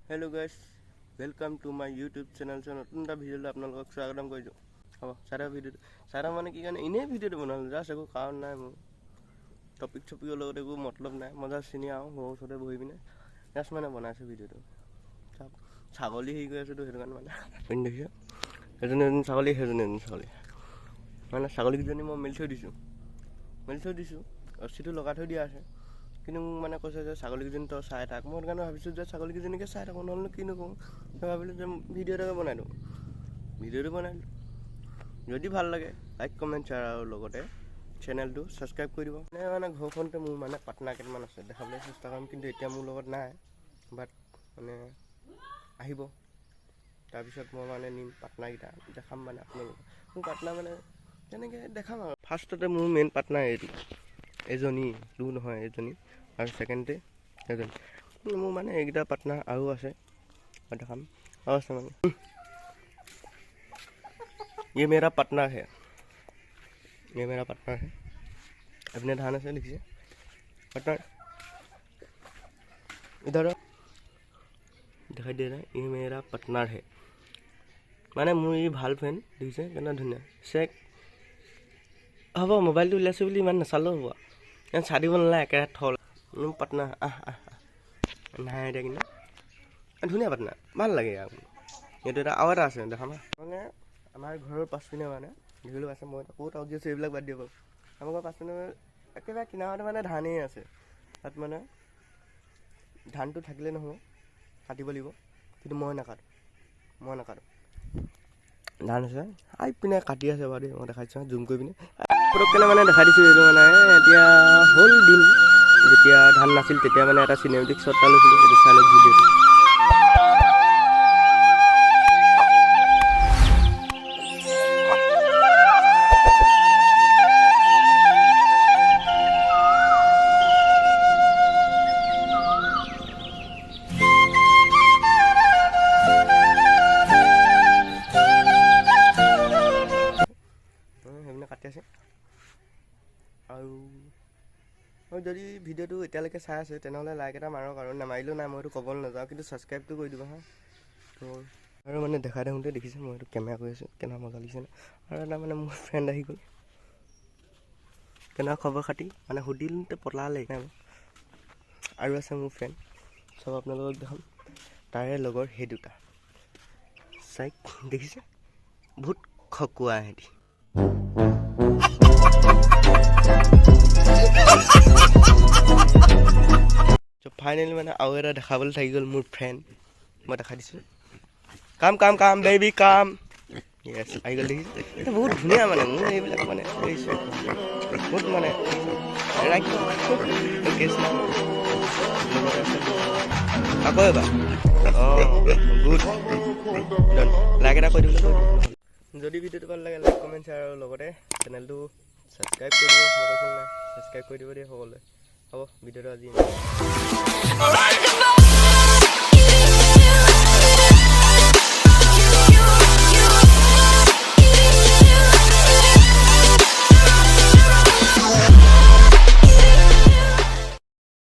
Hello guys, welcome to my YouTube channel. So নতুন এটা ভিডিঅ'লৈ আপোনালোকক স্বাগতম কৰিছোঁ। হ'ব চাৰা ভিডিঅ'টো চাৰা মানে কি কাৰণে এনেই ভিডিঅ'টো বনালোঁ, জাষ্ট একো কাৰণ নাই মোৰ টপিকৰ লগত একো মতলব নাই। মই জাষ্ট চিনি আহোঁ ঘৰৰ ওচৰতে বহি পিনে জাষ্ট মানে বনাইছোঁ ভিডিঅ'টো। ছাগলী হেৰি কৰি আছোঁতো সেইটো কাৰণে মানে আপুনি দেখিছোঁ এজনী ছাগলী সেইজনী ছাগলী মানে ছাগলীকেইজনী মই মেলি থৈ দিছোঁ ৰছীটো লগাই থৈ দিয়া আছে। কিন্তু মোক মানে কৈছে যে ছাগলীকেইজনী তই চাই থাক। মই সেইকাৰণে ভাবিছোঁ যে ছাগলীকেইজনীকে চাই থাকোঁ, নহ'লে কি নকৰোঁ। মই ভাবিলোঁ যে ভিডিঅ' এটাকে বনাই দিওঁ। ভিডিঅ'টো বনাই দিলোঁ। যদি ভাল লাগে লাইক কমেণ্ট শ্বেয়াৰ আৰু লগতে চেনেলটো ছাবস্ক্ৰাইব কৰি দিব। মানে ঘৰখনতে মোৰ মানে পাৰ্টনাৰ কেইটামান আছে, দেখাবলৈ চেষ্টা কৰিম, কিন্তু এতিয়া মোৰ লগত নাই। বাট মানে আহিব, তাৰপিছত মই মানে নিম পাৰ্টনাৰকেইটা দেখাম মানে আপোনালোকক। মোৰ পাৰ্টনাৰ মানে তেনেকৈ দেখাম আৰু ফাৰ্ষ্টতে মোৰ মেইন পাৰ্টনাৰ এজনী দূৰ নহয় এজনী, আৰু ছেকেণ্ডতে এজনী। মোৰ মানে এইকেইটা পাৰ্টনাৰ আৰু আছে, মই দেখাম আৰু আছে মানে। ये मेरा पार्टनर है, अपने ध्यान से लिखिए पार्टनर। इधर दिखाई दे रहा है, ये मेरा पार्टनर है মানে মোৰ ই ভাল ফ্ৰেণ্ড। দেখিছে কেনে ধুনীয়া চেক। হ'ব মোবাইলটো উলিয়াইছোঁ বুলি ইমান নাচালেও হ'ব, চাই দিব নালাগে একেৰাহে থল। মোৰ পাৰ্টনাৰ নাই এতিয়া, কিন্তু ধুনীয়া পাৰ্টনাৰ ভাল লাগে আৰু এইটো আৰু এটা আছে দেখাম মানে আমাৰ ঘৰৰ পাছপিনে মানে দেখিলোঁ আছে। মই ক'ত আউট গৈছোঁ এইবিলাক বাদ দিব পাৰোঁ। আমাৰ ঘৰৰ পাছপিনে একেবাৰে কিনাৰতে মানে ধানেই আছে। তাত মানে ধানটো থাকিলে নহ'ব, কাটিব লাগিব, কিন্তু মই নাকাটো। ধান আছে আহি পিনে কাটি আছে বাৰু দেই, মই দেখাইছোঁ জুম কৰি পিনে পটককেনে মানে দেখাই দিছোঁ। এইটো মানে এতিয়া হ'ল দিন যেতিয়া ধান নাছিল, তেতিয়া মানে এটা চিনেমেটিক শ্বট এটা লৈছিলোঁ, এইটো চাই লওক ভিডিঅ'টো। সেইবিলাক কাটি আছে আৰু যদি ভিডিঅ'টো এতিয়ালৈকে চাই আছে তেনেহ'লে লাইক এটা মাৰক, আৰু নামাৰিলেও নাই, মই এইটো ক'বলৈ নাযাওঁ, কিন্তু ছাবস্ক্ৰাইবটো কৰি দিব হা। তো আৰু মানে দেখাই থাকোঁতে দেখিছে মই এইটো কেমেৰা কৰি আছোঁ, কেনেকুৱা মজা লাগিছে ন। আৰু এটা মানে মোৰ ফ্ৰেণ্ড আহি গ'ল, কেনেকুৱা খবৰ খাতি মানে সুধিলতে পলালে নাই। আৰু আছে মোৰ ফ্ৰেণ্ড, চব আপোনালোকক দেখাম। তাৰে লগৰ সেই দুটা চাই দেখিছে, বহুত খকুৱা সিহঁতি। ফাইনেলি মানে আৰু এটা দেখাবলৈ থাকি গ'ল মোৰ ফ্ৰেণ্ড, মই দেখাই দিছোঁ। কাম বেবি কাম। য়েছ আহি গ'ল, দেখিছে বহুত ধুনীয়া মানে মোৰ এইবিলাক মানে বহুত মানে আকৌ এবাৰ গুড লাইক এটা কৰি দিবলৈ। যদি ভিডিঅ'টো ভাল লাগে লাইক কমেণ্ট শ্বেয়াৰ আৰু লগতে চেনেলটো ছাবস্ক্ৰাইব কৰি দিব। মই কৈছোঁ নাই, ছাবস্ক্ৰাইব কৰি দিব দেই সকলোৱে। হ'ব ভিডিঅ'টো আজি